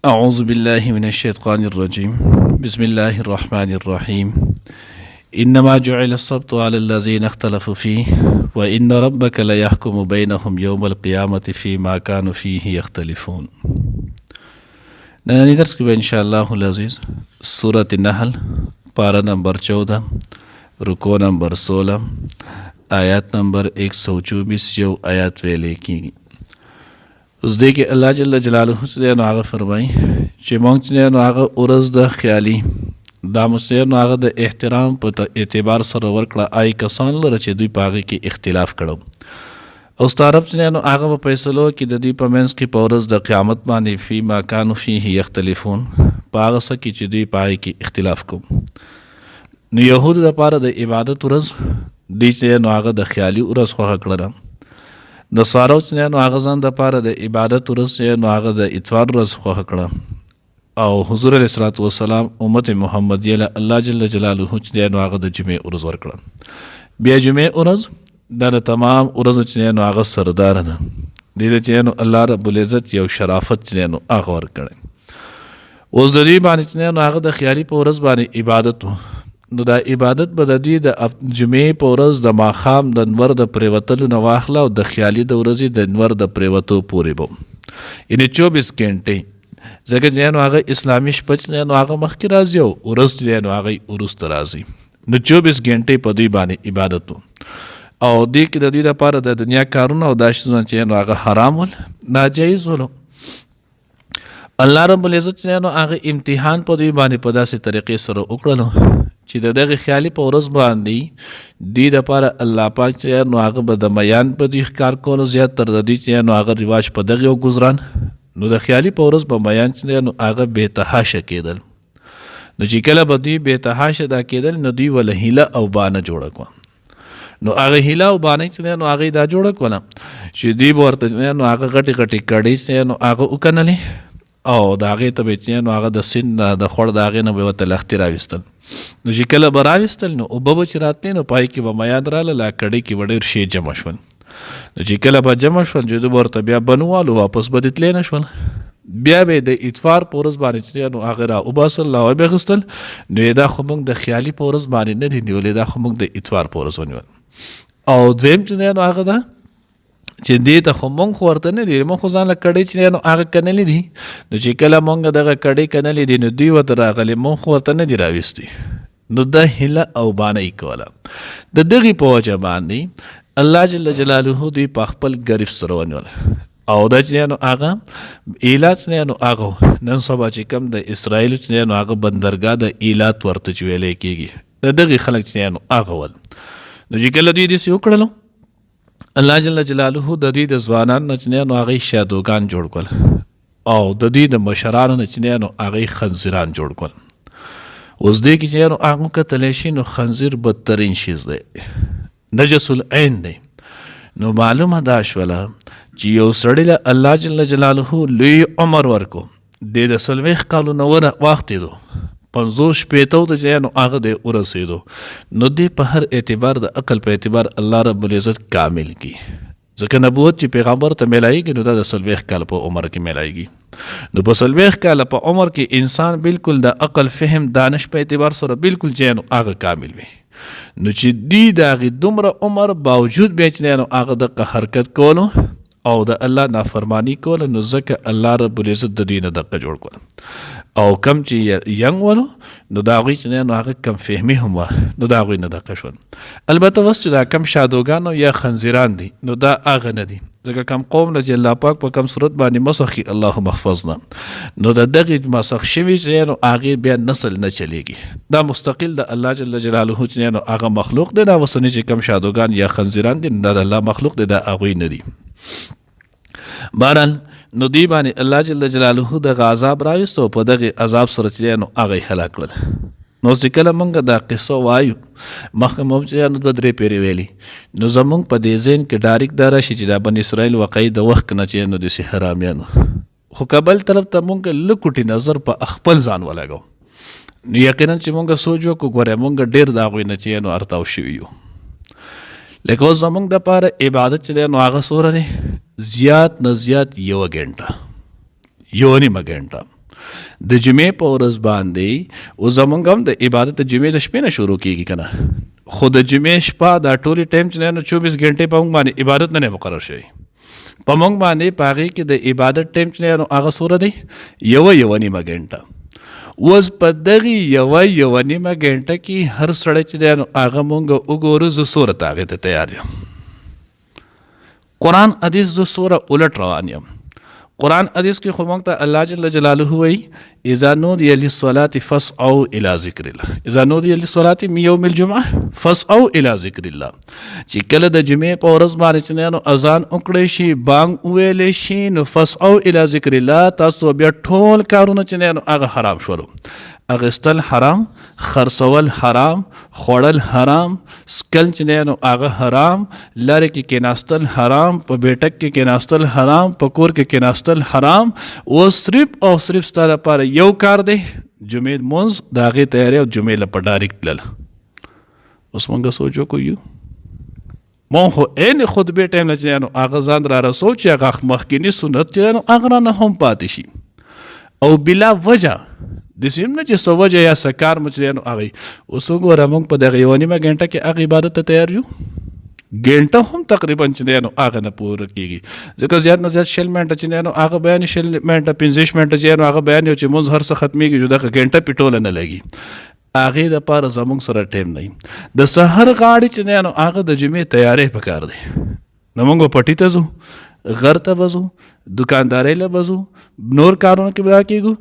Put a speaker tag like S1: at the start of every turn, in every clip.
S1: أعوذ بالله من الشيطان الرجيم بسم الله الرحمن الرحيم إنما جعل السبت على الذين اختلفوا فيه وإن ربك ليحكم بينهم يوم القيامة فيما كانوا فيه يختلفون. نننی درس کې به انشاءالله العزیز سورة النحل پارہ نمبر 14 رکو نمبر 16 آیات نمبر 124 یو آیات ویلې کیږي. اوس دې کې الله جل جلاله څه نو هغه فرمایي چې موږ چې نو هغه ورځ د خیالي دا مو نو هغه د احترام په اعتبار سره ورکړه آی کسان لره چې دوی په هغې کې اختلاف کړو او ستا رب چې نو هغه په فیصلو کې د دوی په منځ کې په ورځ د قیامت باندې فیما کانوا فیه یختلفون په هغه څه کې چې دوی په هغې کې اختلاف کوو. نو یهودو دپاره د عبادت ورځ دوی چې نو هغه د خیالي ورځ خوښه کړله. نصارو چې نو هغه ځان دپاره د عبادت ورځ چې نو هغه د اتوار ورځ خوښه کړه او حضور علیه الصلاة والسلام امت محمدیه له الله جل جلاله چې نو هغه د جمعې ورځ ورکړه. بیا جمعې ورځ دا د تمام ورځو چې نو هغه سردار ده دې چې نو الله رب العزت یو شرافت چې نو هغه ورکړی. اوس د دې باندې چې نو هغه د خیالي په ورځ باندې عبادت و نو دا عبادت به د دوی د جمعې په ورځ د ماښام د نور د پرېوتلو نه واخله او د خیالي د ورځې د نور د پرېوتو پورې به یعنې 24 ګنټې ځکه چې نو هغه اسلامي شپه چې نو هغه مخکې راځي او ورځ چې نو هغه وروسته راځي. نو 24 ګنټې په دوی باندې عبادت و او دې کې د دوی لپاره د دنیا کارونه او دا شیزونه چې نو هغه حرام ول ناجایز ولو. الله رب العزت چې نو هغه امتحان په دوی باندې په داسې طریقې سره وکړلو چې د دغه خیالي په ورځ باندې دوی دپاره الله پاک چې نو هغه به د میان په دوی ښکار کولو زیات تر د دوی چې نو هغه رواج په دغه یو ګزران نو د خیالي په ورځ به میان چې نو هغه بېتحاشه کېدل. نو چې کله به دوی بېتحاشه دا کېدل نو دوی وله هیله او بانه جوړه کړه. نو هغه هیله او بانه چې نو هغې دا جوړه کړله چې دوی به ورته نو هغه غټې غټې کړۍ چې نو هغه وکنلې او د هغې ته به چې نو هغه د سیند د خوړ د هغې نه به ورته لښتې راویستل. نو چې کله به راویستل نو اوبه به چې راتلې نو پای کې به میاد راله لا کړۍ کې به ډېر شی جمع شول. نو چې کله به جمع شول چې دوی به ورته بیا بنوالو واپس به دې تللی نه شول. بیا به د اتوار په ورځ باندې چې نو هغه را وباسل او به اخیستل نو دا خو موږ د خیالي په ورځ باندې نه دي نیولې دا خو موږ د اتوار په ورځ ونیول. او دویم چې نو هغه ده چې دې ته خو مونږ خو ورته نه دي مونږ خو ځان له کړۍ چې نو هغه کنلې دي نو چې کله مونږ دغه کړۍ کنلې دي نو دوی ورته راغلي مونږ خو ورته نه دي راویستي. نو د هیله او بانه یې کوله. د دغې په وجه باندې الله جل جلاله دوی په خپل ګریف سره ونیول او دا چې نو هغه ایلات چې نو هغه نن سبا چې کوم د اسرائیلو چې نو هغه بندرګاه د ایلات ورته چې ویلی کېږي د دغې خلک چې نو هغه ول. نو چې کله دوی داسې وکړلو الله جل جلاله د دوی د ځوانانو نه چې نو هغې شادوګان جوړ کړل او د دوی د مشرانو نه چې نو هغې خنزیران جوړ کړل. اوس دې کې چې نو هغه کتلی شي نو خنزیر بدترین شیز دی نجس العین دی. نو معلومه دا شوله چې یو سړي له الله جل جلاله لوی عمر ورکو دی د 40 کالو نه واختېدو 50 شپېتو ته چې نو هغه دی ورسېدو نو دی په هر اعتبار د عقل په اعتبار الله رب العزت کامل کی ځکه نبوت چې پیغمبر ته میلایږي نو دا د 40 کال په عمر کې میلایږي. نو په 40 کال په عمر کې انسان بالکل د عقل فهم دانش په اعتبار سره بالکل چې نو هغه کامل وي. نو چې دی د هغې دومره عمر باوجود بیا چې نو هغه دغه حرکت کولو او د الله نافرمانی کوله نو ځکه الله رب العزت د دوی نه دغه جوړ کړل او کم چې ینګ ولو نو د هغوی چې نو هغه کم فهمي هم وه نو د هغوی نه دغه شول. البته اوس چې دا کم شادوګانو یا خنزیران دي نو دا هغه نه دي ځکه کم قوم نه چې الله پاک په کم صورت باندې مسخ کړي اللهم احفظنا نو د دغې مسخ شوي چې نو هغې بیا نسل نه چلیږي. دا مستقل د الله جل جلاله چې نو هغه مخلوق دی دا اوسني چې کم شادوګان یا خنزیران دي دا د الله مخلوق دی دا هغوی نه دي. بهرحال نو دی باندې الله جل جلاله دغه عذاب راویست او په دغې عذاب سره چې نو هغه یې هلاک کړل. نو چې کله مونږ دا قصه وایو مخکې مو چې نو 2-3 پیرې ویلي نو زمونږ په دې ذهن کې ډایرکټ دا راشي چې دا بني اسرائیل واقعي د وخت نه چې نو داسې حرامیانو خو که بل طرف ته مونږ لکوټي نظر په خپل ځان ولګو نو یقینا چې مونږ سوچ وکړو ګوره مونږ ډېر د هغوی نه چې نو ارتاو شوي یو. لکه اوس زمونږ دپاره عبادت چې دی نو هغه څومره دی زیات نه زیات 1 غنټه 1.5 غنټه د جمعې په ورځ باندې او زمونږ هم د عبادت د جمعې د شپې نه شروع کیږي کنه خو د جمعې شپه دا ټولې ټایم چې نه 24 غنټې په موږ باندې عبادت نه مقرر شوی په موږ باندې په هغې کې د عبادت ټایم چې نه هغه څومره دی یوه نیمه غنټه اوس په دغې یوه نیمه غنټه کې هر سړی چې دی نو هغه مونږ وګورو زه څومره ته هغې ته تیار یم قرآن حدیث زه څومره الټ روان یم قرآن حدیث کې خو موږ ته الله جل جلاله وایي اذا نودي للصلاة فاسعوا الى ذکر الله اذا نودي للصلاة من یوم الجمعه فاسعوا الى ذکر الله چې کله د جمعې په ورځ باندې چې نو اذان وکړی شي بانګ وویلی شي نو فاسعوا الى ذکر الله تاسو بیا ټول کارونه چې نو هغه حرام شولو اغستل حرام خرڅول حرام خوړل حرام سکل چې نو هغه حرام لرې کې کېناستل حرام په بیټک کې کېناستل حرام په کور کې کېناستل حرام او صرف او صرف ستا لپاره یو کار دی جمعې لمونځ د هغې تیاری او جمعې له په ډایرکټ تلل اوس مونږ سوچ وکړو مونږ خو عین خطبې ټایم نه چې نو هغه ځان را رسو چې هغه مخکیني سنت چې نو هغه رانه هم پاتې شي او بلا وجه داسې هم نه چې څه وجه یا څه کار مو چې نو هغوی اوس وګوره موږ په دغه یوه نیمه غنټه کې هغه عبادت ته تیار یو غنټه هم تقریبا چې دی نو هغه نه پوره کېږي ځکه زیات نه زیات 60 منټه چې دی نو هغه بیان 60 منټه 15 منټه چې نو هغه بیان یو چې مونځ هر څه ختمېږي جو دغه غنټه پې ټوله نه لګي هغې دپاره زموږ سره ټایم نه د سحر غاړې چې دی نو هغه د جمعې تیاری پکار دی نو موږ پټي ته ځو غر ته به ځو دکاندارۍ له به ځو نور کارونه کې به کېږو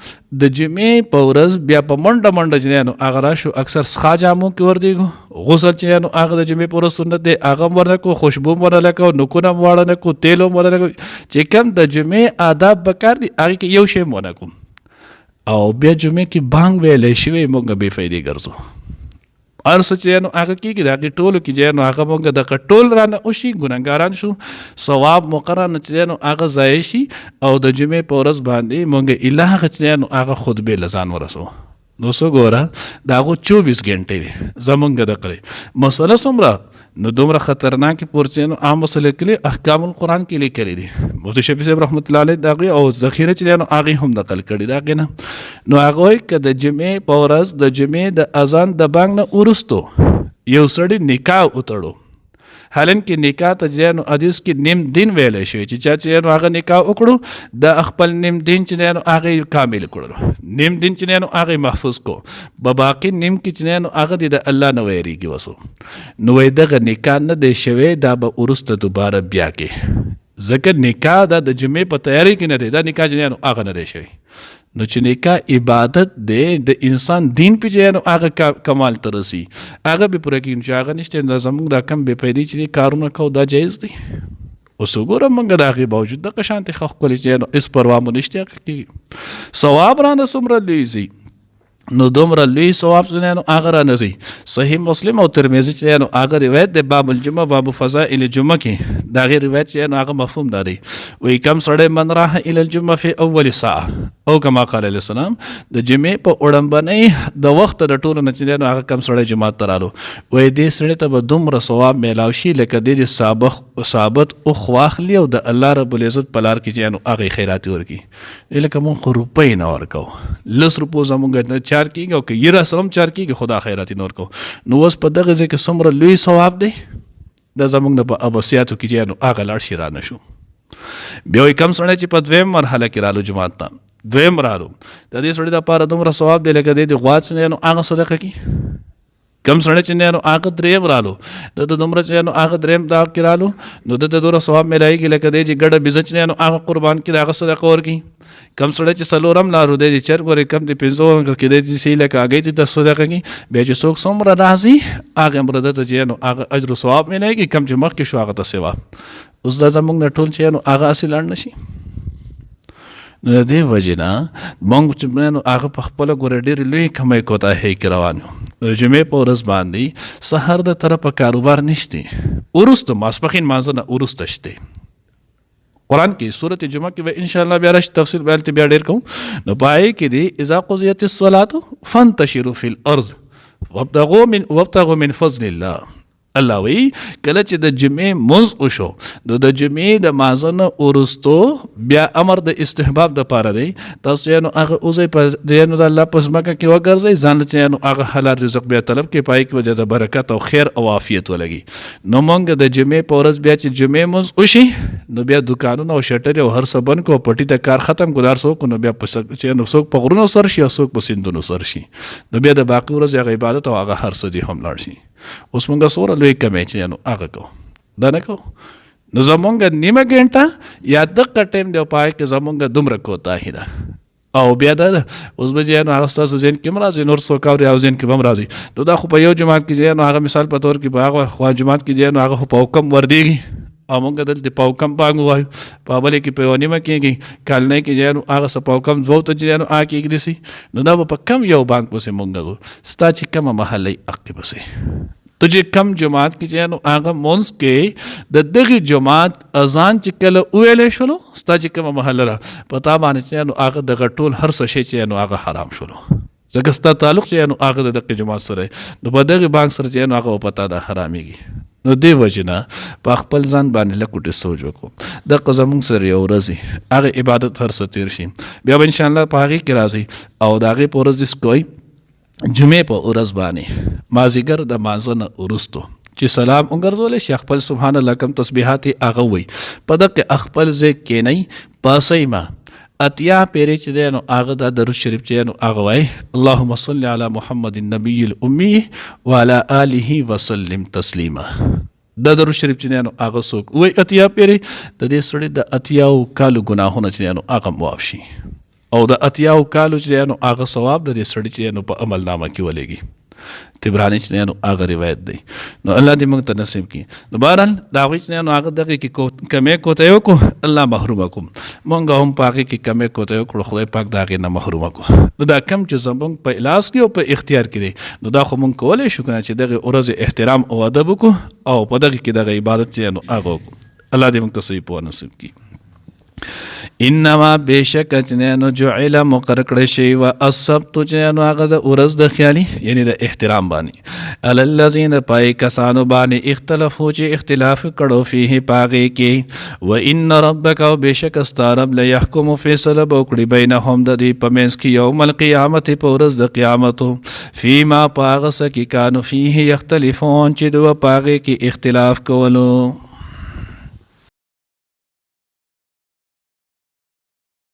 S1: د جمعې په ورځ بیا په منډه چې نو هغه راشو اکثر څښا جامو کې وردېږو غسل چې نو هغه د جمعې په ورځ سنت دی هغه هم ورنه کو خوشبو هم ورنه کو نکونه هم واړه نه کو تیل هم ورنه کو چې کوم د جمعې آداب پکار دي هغې کې یو شی هم ونه کوم او بیا جمعې کې بانګ ویلی شوی موږ بې فایدې ګرځو هر څه چې نو هغه کېږي د هغې ټولو کې چې نو هغه موږ دغه ټول رانه وشي ګنهګاران شو ثواب مقرر نه چې نو هغه ضایع شي او د جمعې په ورځ باندې موږ اله هغه چې نو هغه خطبې له ځان ورسو نو څه ګوره د هغو 24 غنټې دي زمونږ دقلې مسله څومره نو دومره خطرناکې پورې نو عام مسله کې احکام القرآن کې لیکلي دي مفتي شفیع صاحب رحمت الله علیه د هغې او ذخیره چې نو هغې هم نقل کړي د هغې نه نو هغه وایي که د جمعې په ورځ د جمعې د اذان د بانګ نه وروستو یو سړي نکاح وتړو حالن کې نکاح ته چې نو حدیث کې نیم دین ویلی شوی چې چا چې نو هغه نکاح وکړو د خپل نیم دین چې نو هغې کامل کړلو نیم دین چې نو هغې محفوظ کو په باقي نیم کې چې نو هغه د الله نه ویریږي وسو نو وایي دغه نکاح نه دی شوی دا به وروسته دوباره بیا کې ځکه نکاح دا د جمعې په تیاری کې نه دی دا نکاح چې نو هغه نه دی شوی نو چې نکاح عبادت دی د انسان دین پې چې نو هغه کمال ته رسي هغه به پوره کېږي چې هغه نشته دا زموږ دا کم بې فایدې چې کارونه کوو دا جایز دی اوس وګوره موږ د هغې باوجود دغه شانتې ښه ښکلې چې نو هېڅ پروا مو نشته هغه کېږي ثواب رانه څومره لوی ځي نو دومره لوی ثواب چې نو هغه رانه ځي صحیح مسلم او ترمذي چې نو هغه روایت د باب الجمعه باب فضائل الجمعه کې د هغې روایت چې نو هغه مفهوم دا دی وایي کم سړی من راح الى الجمعه فی اول ساعه او کما قال علیه السلام د جمعې په وړاندې د وخت د ټولو نه چې نو هغه کم سړی جماعت ته رالو وایي دې سړي ته به دومره ثواب میلاو شي لکه د ثابت اوخ واخلي او د الله رب العزت په لار کې چې نو هغې خیرات ورکړي لکه مونږ خو روپۍ نه ورکوو 10 روپو زمونږ چار کېږي او که یره سره هم چار کېږي خدا خیراتي نور کو نو اوس په دغه ځای کې څومره لوی ثواب دی دا زمونږ نه په ابسیاتو کې چې نو هغه لاړ شي رانه شو بیا وایي کم سړی چې په دویم مرحله کې رالو جماعت ته دویم رالو د دې سړي دپاره دومره ثواب دی لکه دی د غوا چې نو هغه صدقه کړي کم سړی چې نو هغه دریم رالو د دومره چې نو هغه دریم دا کې رالو نو د دومره ثواب میلایږي لکه دی چې ګډه بزه چې نو هغه قربان کړي هغه صدقه ورکړي کم سړی چې څلورم لارو دی چې چرګ ورې کم د 500 کې دی چې سې لکه هغې ته د صدقه کړي بیا چې څوک څومره راځي هغه هم ده ته چې نو هغه اجر و ثواب میلایږي کم چې مخکې شو هغه ته سوا اوس دا زموږ نه ټول چې نو هغه هسې لاړ نه شي نو د دې وجې نه موږ چې نو هغه په خپله ګوره ډېرې لویې کمۍ کوتاهۍ کې روان یو د جمعې په ورځ باندې سحر د طرفه کاروبار نشته وروسته ماسپښین مانځه نه وروسته شته قرآن کې سورت جمعه کې به انشاءالله بیا راشي تفصیل بیان ته بیا ډېر کوم نو په هغې کې دی اذا قضیت الصلاة فانتشروا فی الارض وابتغوا من فضل الله الله وی کله چې د جمعې منځ وشو نو د جمعې د مازن ورستو بیا امر د استحباب د پاره دی تاسو یې نو هغه اوسې په دینو د الله پس مکه کې وګرځي ځان چې نو هغه حلال رزق بیا طلب کې پای کې وجه د برکت او خیر او عافیت ولګي نو مونږ د جمعې په ورځ بیا چې جمعې منځ وشي نو بیا دکانونه او شټر او هر څه بند کو پټي د کار ختم ګدار سو کو نو بیا په چې نو څوک په غرونو سر شي او څوک په سیندونو سر شي نو بیا د باقي ورځ هغه عبادت او هغه هر څه دی هم لاړ شي اوس مونږه سوره لوی کمې چې نو هغه کو دا نه کو نو زمونږ نیمه ګنټه یا دغه ټیم دی پای کې زمونږ دومره کوتاهی ده او بیا دا اوس به چې نو هغه ستاسو ذهن کې راځي نور څوک اوري او ذهن کې هم راځي نو دا خو په یو جماعت کې چې نو هغه مثال په تور کې په هغه خوا جماعت کې چې نو هغه په حکم وردیږي او مونږ دلته په حکم باندې وایو په بلې کې په ونیمه کېږي کالنۍ کې چې نو هغه څه په حکم دوه ته چې نو هغه کېږي سي نو دا په کم یو بانک پسې مونږ ستا چې کومه محلې اقتی پسې تو چې کم جماعت کې چې نو هغه مونږ کې د دغه جماعت اذان چې کله ویلې شلو ستا چې کومه محله را پتا باندې چې نو هغه د غټول هر څه شي چې نو هغه حرام شلو ځکه ستا تعلق چې نو هغه د دغه جماعت سره نو په دغه بانک سره چې نو هغه پتا ده حراميږي نو دی وجنه په خپل ځان باندې لکوټه سوچ وکړو د قزمون سره یو ورځي هغه عبادت هر څه تیر شي بیا ان شاء الله په هغه کې راځي او داغه په ورځ دې کوئی جمعې په ورځ باندې مازیګر د مازنه ورستو چې سلام وګرځول شي خپل سبحان الله کم تسبیحات هغه وي په دغه خپل ځای کې نه پاسې ما اتیا پیری چې دی نو هغه د درود شریف چې نو هغه وای اللهم صل علی محمد النبی الامي وعلى آله وسلم تسلیما د درود شریف چې نو هغه څوک وای اتیا پیری د دې سړي د اتیاو کالو ګناهونه چې نو هغه معاف شي او د اتیاو کالو چې نو هغه ثواب د دې سړي چې نو په عمل نامه کې ولېږي تبرانی چې نو هغه روایت دی نو الله دې موږ ته نصیب کړي نو بهرحال دا غوښ چې نو هغه دغه کې کمې کوته یو کو الله محروم کوم مونږ هم پاکي کې کمې کوته یو کړو خدای پاک دا غي نه محروم کو نو دا کم چې زمونږ په الاس کې او په اختیار کې دی نو دا خو مونږ کولای شو کنه چې دغه ورځ احترام او ادب کو او په دغه کې دغه عبادت چې نو هغه الله دې موږ ته صحیح په نصیب کړي انما بشک چنانو جعل مقرر کړی شی و السبت چنانو هغه د ورځ د خیالي یعنی د احترام باندې علی الذین پای کسانو باندې اختلافو چې اختلاف کړو فيه پاغه کې و ان ربک او بشک استرب لا يحكم فیصله وکړي بینهم د دې پمنس کې یوم القیامت په ورځ د قیامت فيما پاغه سکی کانو فيه یختلفون چې د پاغه کې اختلاف کولو